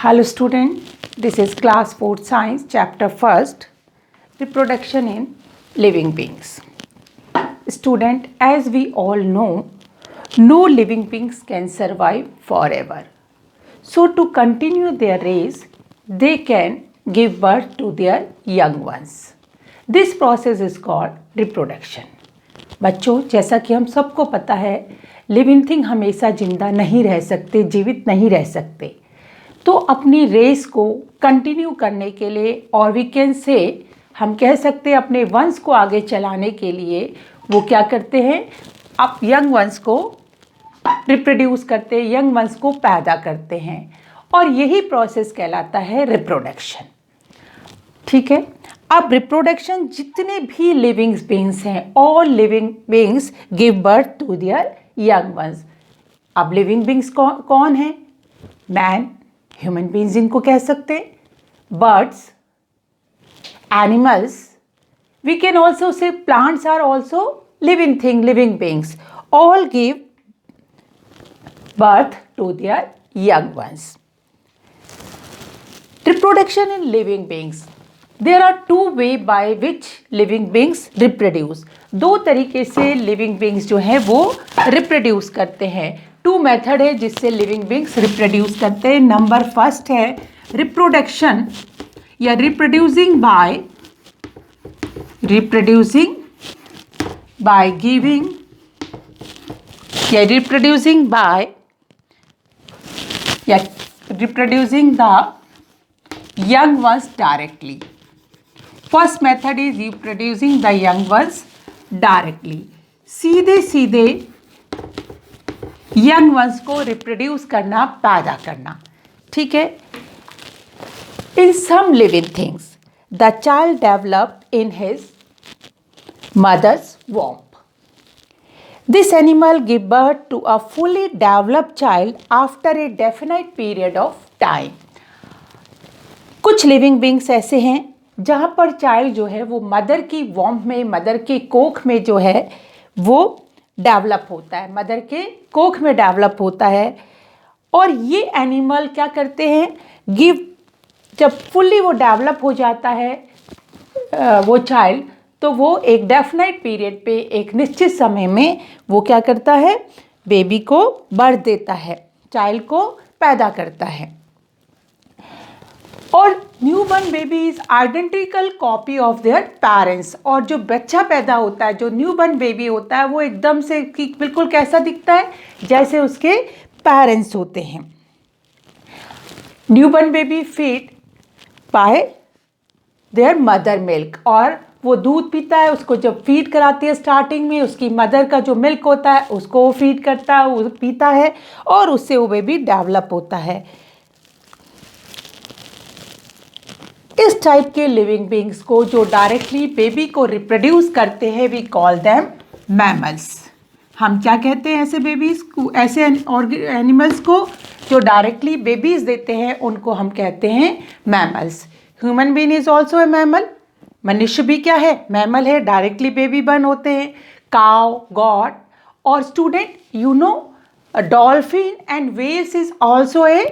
Hello student, this is class 4 science chapter 1st reproduction in living beings. Student, as we all know, no living beings can survive forever. So to continue their race, they can give birth to their young ones. This process is called reproduction. बच्चों, जैसा कि हम सबको पता है, living thing हमेशा जिंदा नहीं रह सकते, जीवित नहीं रह सकते। तो अपनी रेस को कंटिन्यू करने के लिए और वी कैन से हम कह सकते हैं अपने वंश को आगे चलाने के लिए वो क्या करते हैं, अब यंग वंश को रिप्रोड्यूस करते हैं, यंग वंश को पैदा करते हैं और यही प्रोसेस कहलाता है रिप्रोडक्शन। ठीक है, अब रिप्रोडक्शन जितने भी लिविंग बींग्स हैं, all living beings give birth to their young ones. अब लिविंग बींग्स कौन है? मैन, ह्यूमन बींग्स इनको कह सकते हैं, birds, animals, we can also say plants are also living thing, living beings, all give birth to their young ones. Reproduction in living beings. There are two ways by which living beings reproduce. दो तरीके से living beings जो है वो reproduce करते हैं। To method है जिससे लिविंग बींग्स रिप्रोड्यूस करते हैं। नंबर फर्स्ट है रिप्रोडक्शन या रिप्रोड्यूसिंग बाय गिविंग या reproducing the young ones directly. First method is reproducing the young ones directly. सीधे young ones को reproduce करना, पैदा करना। ठीक है, in some living things the child developed in his mother's womb. This animal give birth to a fully developed child after a definite period of time. कुछ living beings ऐसे हैं जहाँ पर चाइल्ड जो है वो मदर की वॉम्ब में, मदर के कोख में जो है वो डेवलप होता है, मदर के कोख में डेवलप होता है। और ये एनिमल क्या करते हैं, जब फुल्ली वो डेवलप हो जाता है वो चाइल्ड, तो वो एक डेफिनेट पीरियड पे, एक निश्चित समय में वो क्या करता है, बेबी को बर्थ देता है, चाइल्ड को पैदा करता है। और newborn baby is identical copy of their parents. और जो बच्चा पैदा होता है, जो न्यूबॉर्न बेबी होता है, वो एकदम से बिल्कुल कैसा दिखता है, जैसे उसके पेरेंट्स होते हैं। Newborn baby feed bye there mother milk, और वो दूध पीता है, उसको जब फीड कराती है स्टार्टिंग में, उसकी मदर का जो मिल्क होता है उसको वो फीड करता है, वो पीता है और उससे वो बेबी डेवलप होता है। इस टाइप के लिविंग बींग्स को जो डायरेक्टली बेबी को रिप्रोड्यूस करते हैं, वी कॉल देम मैमल्स। हम क्या कहते हैं ऐसे बेबीज को, ऐसे एनिमल्स को जो डायरेक्टली बेबीज देते हैं, उनको हम कहते हैं mammals. Human being is also a mammal. मनुष्य भी क्या है, मैमल है, डायरेक्टली बेबी बर्न होते हैं। काउ, गॉट और student, you know dolphin and whales is also a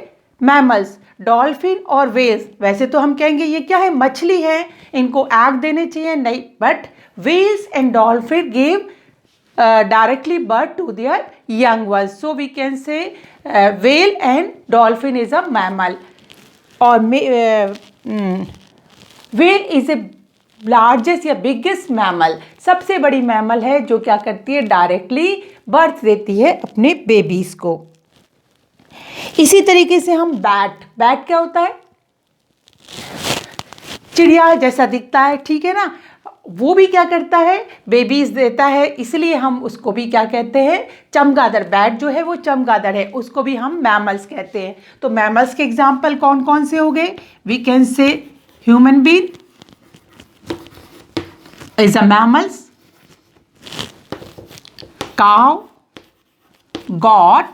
mammals. Dolphin और वेल्स, वैसे तो हम कहेंगे ये क्या है, मछली है, इनको एग देने चाहिए, नहीं, but whales and dolphin give directly birth to their young ones. So we can say whale and dolphin is a mammal. और वेल इज ए लार्जेस्ट या बिगेस्ट मैमल, सबसे बड़ी मैमल है जो क्या करती है, डायरेक्टली बर्थ देती है अपने बेबीज को। इसी तरीके से हम बैट क्या होता है, चिड़िया जैसा दिखता है, ठीक है ना, वो भी क्या करता है, बेबीज देता है, इसलिए हम उसको भी क्या कहते हैं, चमगादड़। बैट जो है वो चमगादड़ है, उसको भी हम मैमल्स कहते हैं। तो मैमल्स के एग्जाम्पल कौन कौन से हो गए, we can say human being is a mammals, cow, goat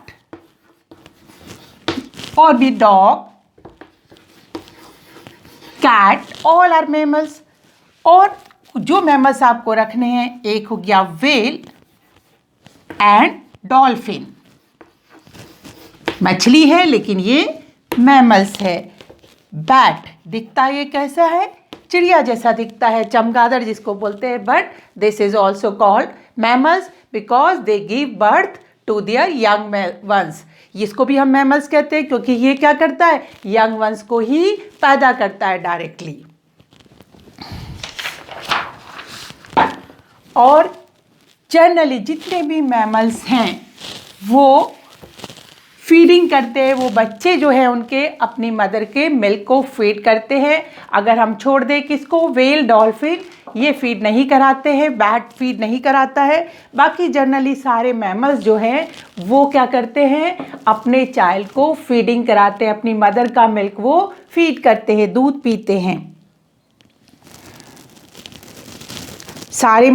और भी dog, cat, all are mammals. और जो मैमल्स आपको रखने हैं, एक हो गया व्हेल एंड डॉल्फिन। मछली है लेकिन ये मैमल्स है। बैट दिखता ये कैसा है, चिड़िया जैसा दिखता है, चमगादड़ जिसको बोलते हैं, but this is also called mammals because they give birth to their young ones. इसको भी हम मैमल्स कहते हैं क्योंकि ये क्या करता है, यंग वंस को ही पैदा करता है डायरेक्टली। और जनरली जितने भी मैमल्स हैं वो फीडिंग करते हैं, वो बच्चे जो है उनके अपनी मदर के मिल्क को फीड करते हैं। अगर हम छोड़ दें किसको, व्हेल, डॉल्फिन, ये फीड नहीं कराते हैं, बैट फीड नहीं कराता है। बाकी जनरली सारे मैमल्स जो हैं वो क्या करते हैं, अपने चाइल्ड को फीडिंग कराते हैं, अपनी मदर का मिल्क वो फीड करते हैं, दूध पीते हैं। सारे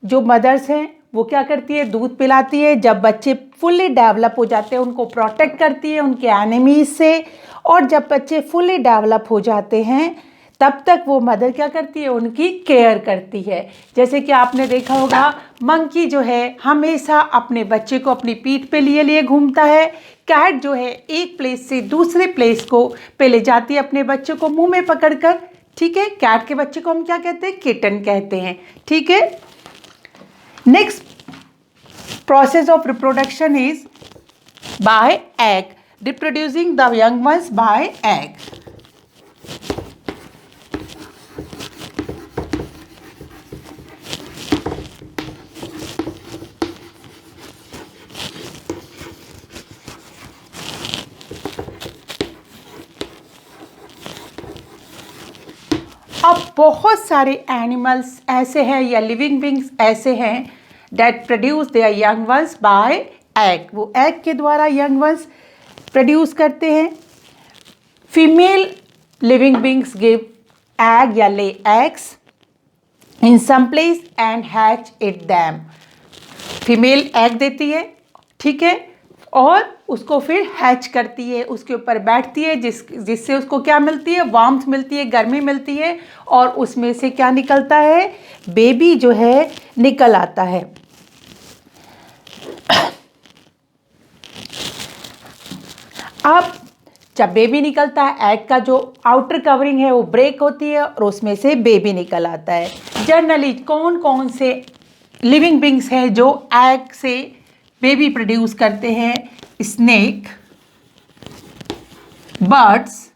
जो मदर्स हैं वो क्या करती है, दूध पिलाती है। जब बच्चे फुल्ली डेवलप हो जाते हैं उनको प्रोटेक्ट करती है उनके एनिमीज से, और जब बच्चे फुल्ली डेवलप हो जाते हैं तब तक वो मदर क्या करती है, उनकी केयर करती है। जैसे कि आपने देखा होगा मंकी जो है हमेशा अपने बच्चे को अपनी पीठ पे लिए लिए घूमता है। कैट जो है एक प्लेस से दूसरे प्लेस को पे ले जाती है अपने बच्चे को मुंह में पकड़कर। ठीक है, कैट के बच्चे को हम क्या कहते हैं, किटन कहते हैं। ठीक है, next process of reproduction is by egg, reproducing the young ones by egg. अब बहुत सारे एनिमल्स ऐसे हैं या लिविंग बींग्स ऐसे हैं that produce their young ones by egg, वो egg के द्वारा young ones produce करते हैं। Female living beings give egg या lay eggs in some place and hatch it them। Female egg देती है, ठीक है, और उसको फिर हैच करती है, उसके ऊपर बैठती है, जिससे उसको क्या मिलती है, वार्मथ मिलती है, गर्मी मिलती है, और उसमें से क्या निकलता है, बेबी जो है निकल आता है। अब जब बेबी निकलता है, एग का जो आउटर कवरिंग है वो ब्रेक होती है और उसमें से बेबी निकल आता है। जनरली कौन कौन से लिविंग बींग्स हैं जो एग से बेबी प्रोड्यूस करते हैं? Snake, birds,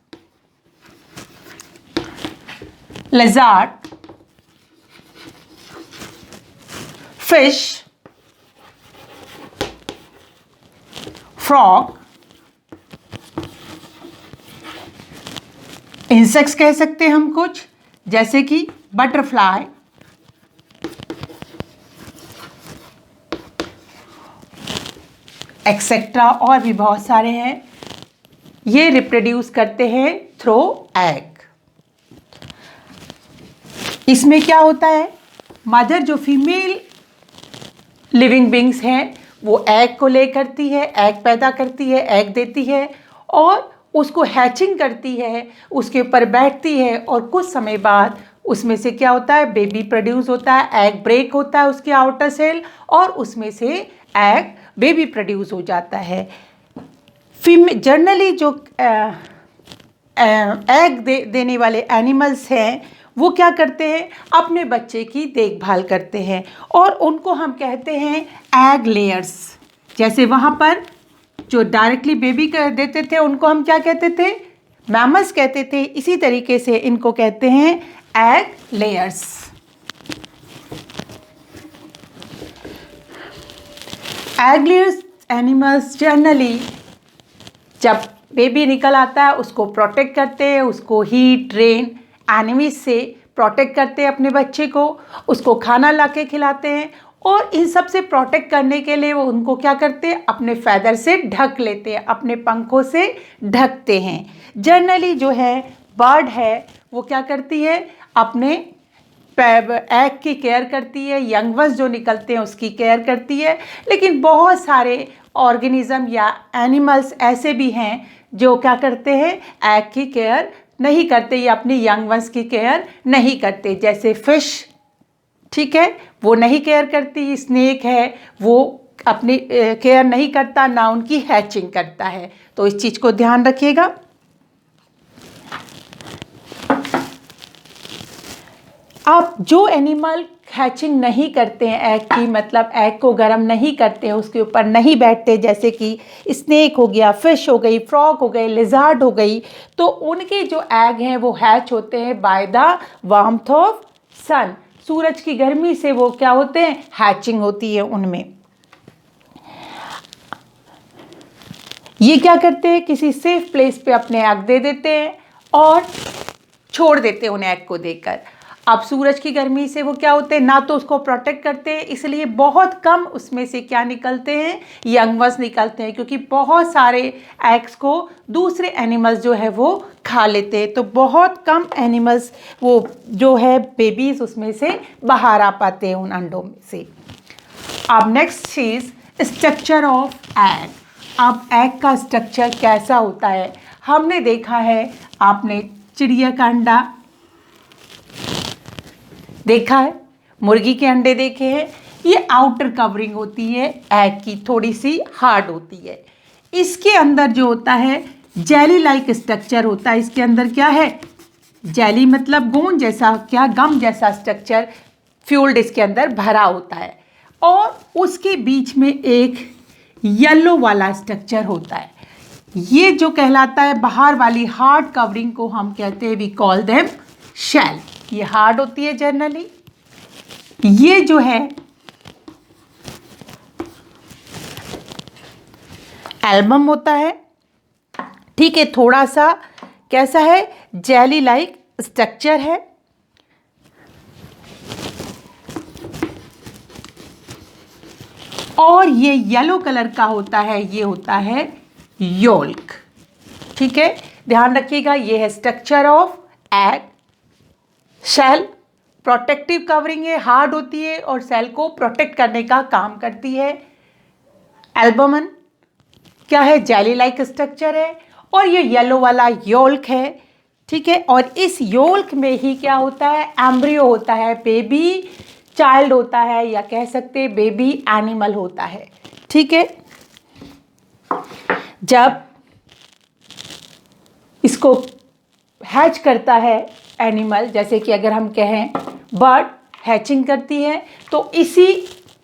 lizard, fish, frog, insects कह सकते हैं हम कुछ, जैसे कि बटरफ्लाई, एक्सेट्रा, और भी बहुत सारे हैं। ये रिप्रोड्यूस करते हैं थ्रू एग। इसमें क्या होता है, मदर जो फीमेल लिविंग बींग्स हैं वो एग को ले करती है, एग पैदा करती है, एग देती है और उसको हैचिंग करती है, उसके ऊपर बैठती है और कुछ समय बाद उसमें से क्या होता है, बेबी प्रोड्यूस होता है, एग ब्रेक होता है उसके आउटर सेल और उसमें से एग बेबी प्रोड्यूस हो जाता है। जनरली जो एग देने वाले एनिमल्स हैं वो क्या करते हैं, अपने बच्चे की देखभाल करते हैं और उनको हम कहते हैं एग लेयर्स। जैसे वहाँ पर जो डायरेक्टली बेबी कर देते थे उनको हम क्या कहते थे, मैमल्स कहते थे। इसी तरीके से इनको कहते हैं egg layers. Egg layers animals generally जब बेबी निकल आता है उसको प्रोटेक्ट करते हैं, उसको हीट, रेन, एनिमीज से प्रोटेक्ट करते हैं अपने बच्चे को, उसको खाना ला के खिलाते हैं और इन सब से प्रोटेक्ट करने के लिए वो उनको क्या करते हैं, अपने फैदर से ढक लेते हैं, अपने पंखों से ढकते हैं। जनरली जो है बर्ड है वो क्या करती है, अपने एग की केयर करती है, यंग वंस जो निकलते हैं उसकी केयर करती है। लेकिन बहुत सारे ऑर्गेनिज्म या एनिमल्स ऐसे भी हैं जो क्या करते हैं, एग की केयर नहीं करते या अपनी यंग वंस की केयर नहीं करते। जैसे फिश, ठीक है, वो नहीं केयर करती। स्नेक है वो अपनी केयर नहीं करता, ना उनकी हैचिंग करता है। तो इस चीज़ को ध्यान रखिएगा। अब जो एनिमल हैचिंग नहीं करते हैं एग की, मतलब एग को गर्म नहीं करते हैं, उसके ऊपर नहीं बैठते, जैसे कि स्नेक हो गया, फिश हो गई, फ्रॉग हो गई, लिजार्ड हो गई, तो उनके जो एग हैं वो हैच होते हैं बाय द वार्मथ ऑफ सन। सूरज की गर्मी से वो क्या होते हैं, हैचिंग होती है उनमें। ये क्या करते हैं, किसी सेफ प्लेस पे अपने एग दे देते हैं और छोड़ देते हैं उन एग को देकर। अब सूरज की गर्मी से वो क्या होते हैं, ना तो उसको प्रोटेक्ट करते हैं, इसलिए बहुत कम उसमें से क्या निकलते हैं, यंग वंस निकलते हैं, क्योंकि बहुत सारे एग्स को दूसरे एनिमल्स जो है वो खा लेते हैं। तो बहुत कम एनिमल्स वो जो है बेबीज उसमें से बाहर आ पाते हैं उन अंडों में से। अब नेक्स्ट चीज स्ट्रक्चर ऑफ एग। अब एग का स्ट्रक्चर कैसा होता है, हमने देखा है, आपने चिड़िया का अंडा देखा है, मुर्गी के अंडे देखे हैं, ये आउटर कवरिंग होती है एग की, थोड़ी सी हार्ड होती है। इसके अंदर जो होता है जेली लाइक स्ट्रक्चर होता है, इसके अंदर क्या है, जेली मतलब गोंद जैसा, क्या गम जैसा स्ट्रक्चर फ्यूल्ड इसके अंदर भरा होता है, और उसके बीच में एक येलो वाला स्ट्रक्चर होता है। ये जो कहलाता है बाहर वाली हार्ड कवरिंग को हम कहते हैं, वी कॉल देम शेल। ये हार्ड होती है जनरली। ये जो है एल्बम होता है, ठीक है, थोड़ा सा कैसा है, जेली लाइक स्ट्रक्चर है। और ये येलो कलर का होता है, ये होता है योल्क। ठीक है, ध्यान रखिएगा, ये है structure of egg. Shell protective covering है, हार्ड होती है और सेल को प्रोटेक्ट करने का काम करती है। एल्बमन क्या है, जेली लाइक स्ट्रक्चर है, और ये येलो वाला योल्क है। ठीक है, और इस योल्क में ही क्या होता है, एम्ब्रियो होता है, बेबी चाइल्ड होता है, या कह सकते हैं बेबी एनिमल होता है। ठीक है, जब इसको हैच करता है एनिमल, जैसे कि अगर हम कहें बर्ड हैचिंग करती है, तो इसी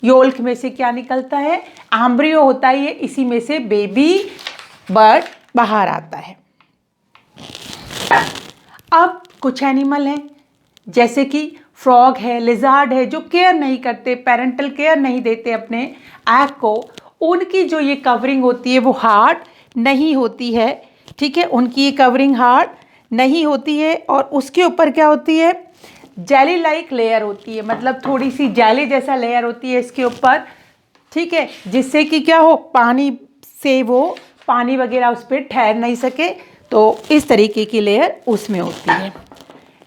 योल्क में से क्या निकलता है, एम्ब्रियो होता है, ये इसी में से बेबी बर्ड बाहर आता है। अब कुछ एनिमल हैं जैसे कि फ्रॉग है, लिजार्ड है, जो केयर नहीं करते, पेरेंटल केयर नहीं देते अपने एग को, उनकी जो ये कवरिंग होती है वो हार्ड नहीं होती है। ठीक है, उनकी ये कवरिंग हार्ड नहीं होती है, और उसके ऊपर क्या होती है, जेली लाइक लेयर होती है, मतलब थोड़ी सी जेली जैसा लेयर होती है इसके ऊपर। ठीक है, जिससे कि क्या हो, पानी से वो पानी वगैरह उस पर ठहर नहीं सके, तो इस तरीके की लेयर उसमें होती है।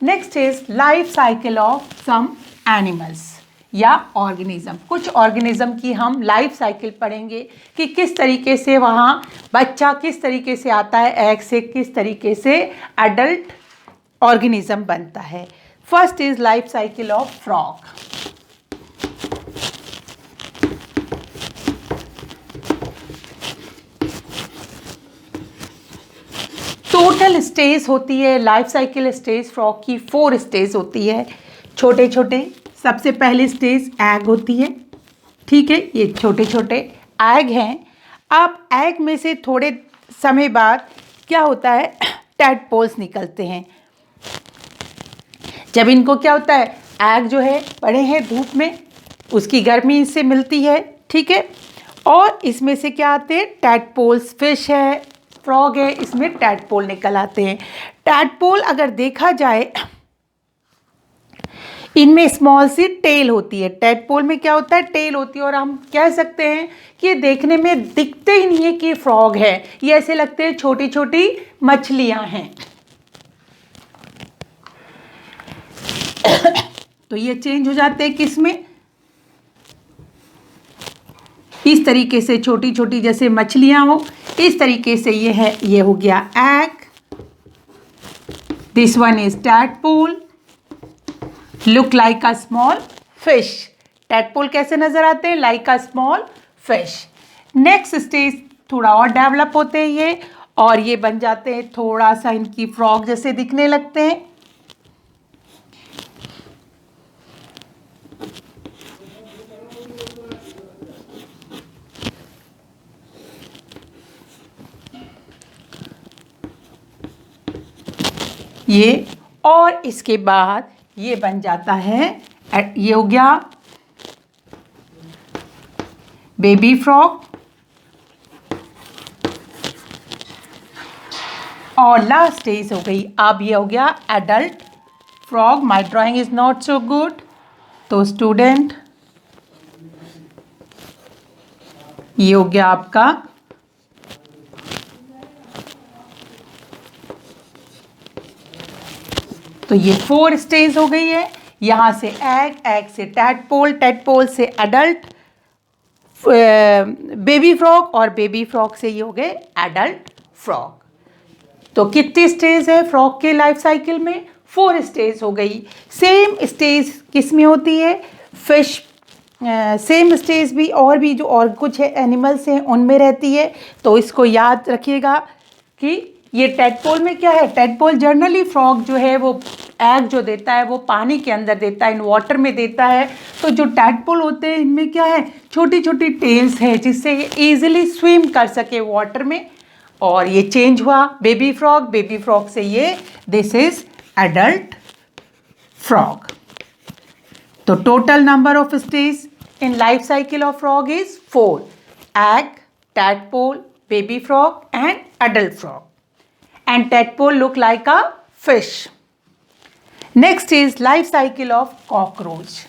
Next is life cycle of some animals या ऑर्गेनिज्म। कुछ ऑर्गेनिज्म की हम लाइफ साइकिल पढ़ेंगे कि किस तरीके से वहाँ बच्चा किस तरीके से आता है एग से, किस तरीके से एडल्ट ऑर्गेनिज्म बनता है। First is life cycle of frog. Total stage होती है लाइफ साइकिल स्टेज फ्रॉग की 4 स्टेज होती है, छोटे छोटे। सबसे पहली स्टेज एग होती है। ठीक है, ये छोटे छोटे एग हैं। अब एग में से थोड़े समय बाद क्या होता है, टैडपोल्स निकलते हैं। जब इनको क्या होता है, एग जो है पड़े हैं धूप में, उसकी गर्मी इससे मिलती है। ठीक है, और इसमें से क्या आते हैं, टैडपोल्स। फिश है, फ्रॉग है, इसमें टैडपोल निकल आते हैं। टैडपोल अगर देखा जाए, इनमें स्मॉल सी टेल होती है। टैडपोल में क्या होता है, टेल होती है, और हम कह सकते हैं कि ये देखने में दिखते ही नहीं है कि फ्रॉग है, ये ऐसे लगते हैं छोटी छोटी मछलियां हैं। तो ये चेंज हो जाते हैं किसमें, इस तरीके से छोटी छोटी जैसे मछलियां हो, इस तरीके से ये है, ये हो गया egg. This one is tadpole, look like a small fish. Tadpole कैसे नजर आते हैं, like a small fish. Next stage थोड़ा और डेवलप होते हैं ये, और ये बन जाते हैं थोड़ा सा इनकी फ्रॉग जैसे दिखने लगते हैं। ये, और इसके बाद ये बन जाता है, ये हो गया बेबी फ्रॉग, और लास्ट स्टेज हो गई, अब ये हो गया adult frog. My drawing is not so good, तो स्टूडेंट ये हो गया आपका तो ये 4 स्टेज हो गई है. यहाँ से एग, एग से टैडपोल, टैडपोल से एडल्ट बेबी फ्रॉग, और बेबी फ्रॉग से ये हो गए एडल्ट फ्रॉग. तो कितनी स्टेज है फ्रॉग के लाइफ साइकिल में? 4 स्टेज हो गई. सेम स्टेज किस में होती है? फिश. सेम स्टेज भी और भी जो और कुछ है एनिमल्स हैं उनमें रहती है. तो इसको याद रखिएगा कि ये टैडपोल में क्या है, टैडपोल जनरली फ्रॉग जो है वो एग जो देता है वो पानी के अंदर देता है, इन वाटर में देता है. तो जो टैडपोल होते हैं इनमें क्या है, छोटी छोटी टेल्स है जिससे ये ईजिली स्विम कर सके वाटर में. और ये चेंज हुआ बेबी फ्रॉग, बेबी फ्रॉग से ये दिस इज एडल्ट फ्रॉग. तो total number of stage in life cycle of frog is 4: egg, tadpole, baby frog and adult frog. And tadpole look like a fish. Next is life cycle of cockroach.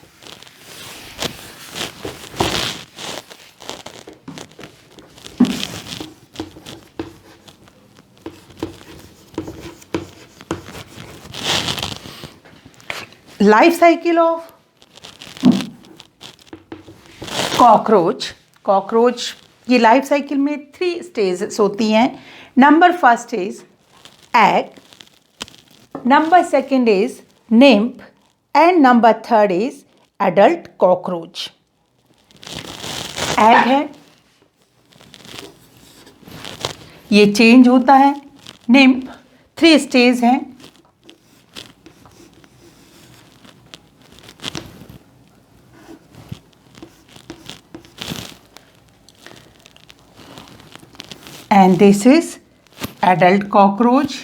Life cycle of cockroach ये life cycle में 3 stages होती हैं. Number first is egg, number second is nymph and number third is adult cockroach. Egg है, ये change होता है. Nymph 3 stage हैं. And this is adult cockroach.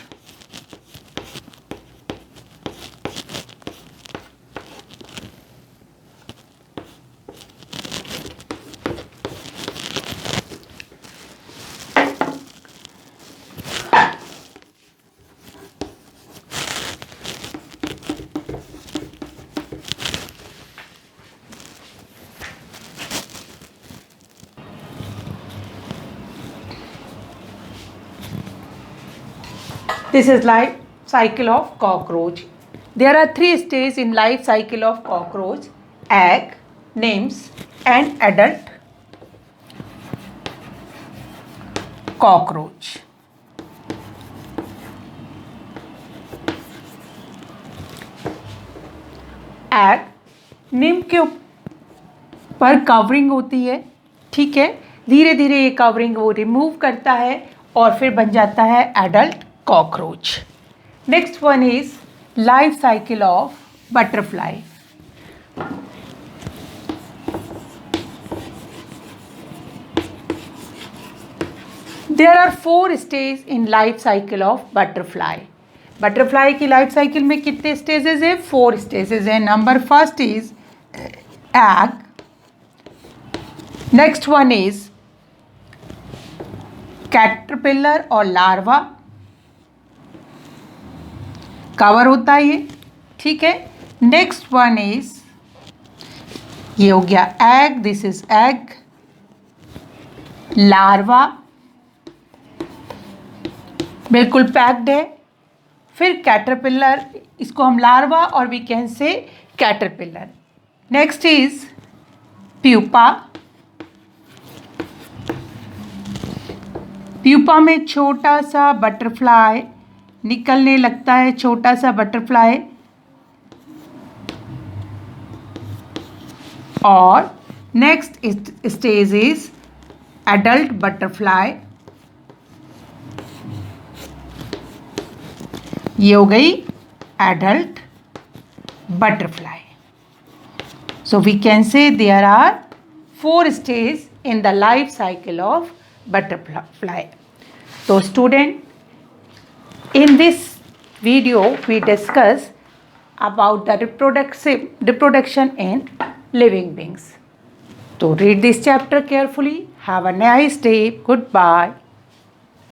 This is life cycle of cockroach. There are 3 stages in life cycle of cockroach: egg, nymphs and adult cockroach. Egg, nymph के ऊपर covering होती है, ठीक है. धीरे धीरे ये कवरिंग वो रिमूव करता है और फिर बन जाता है adult cockroach. Next one is life cycle of butterfly. There are 4 stages in life cycle of butterfly. Butterfly की life cycle में कितने stages है? 4 stages है. Number first is egg. Next one is caterpillar और larva. कवर होता है ये, ठीक है. नेक्स्ट वन इज ये हो गया egg, this is egg, larva बिल्कुल पैक्ड है. फिर कैटरपिलर, इसको हम लार्वा और we can say caterpillar. Next is pupa. Pupa में छोटा सा बटरफ्लाई निकलने लगता है, छोटा सा बटरफ्लाई. और next stage is adult butterfly. ये हो गई adult butterfly. So we can say there are 4 stage in the life cycle of butterfly. तो student, in this video we discuss about the reproduction in living beings. So read this chapter carefully. Have a nice day. Goodbye.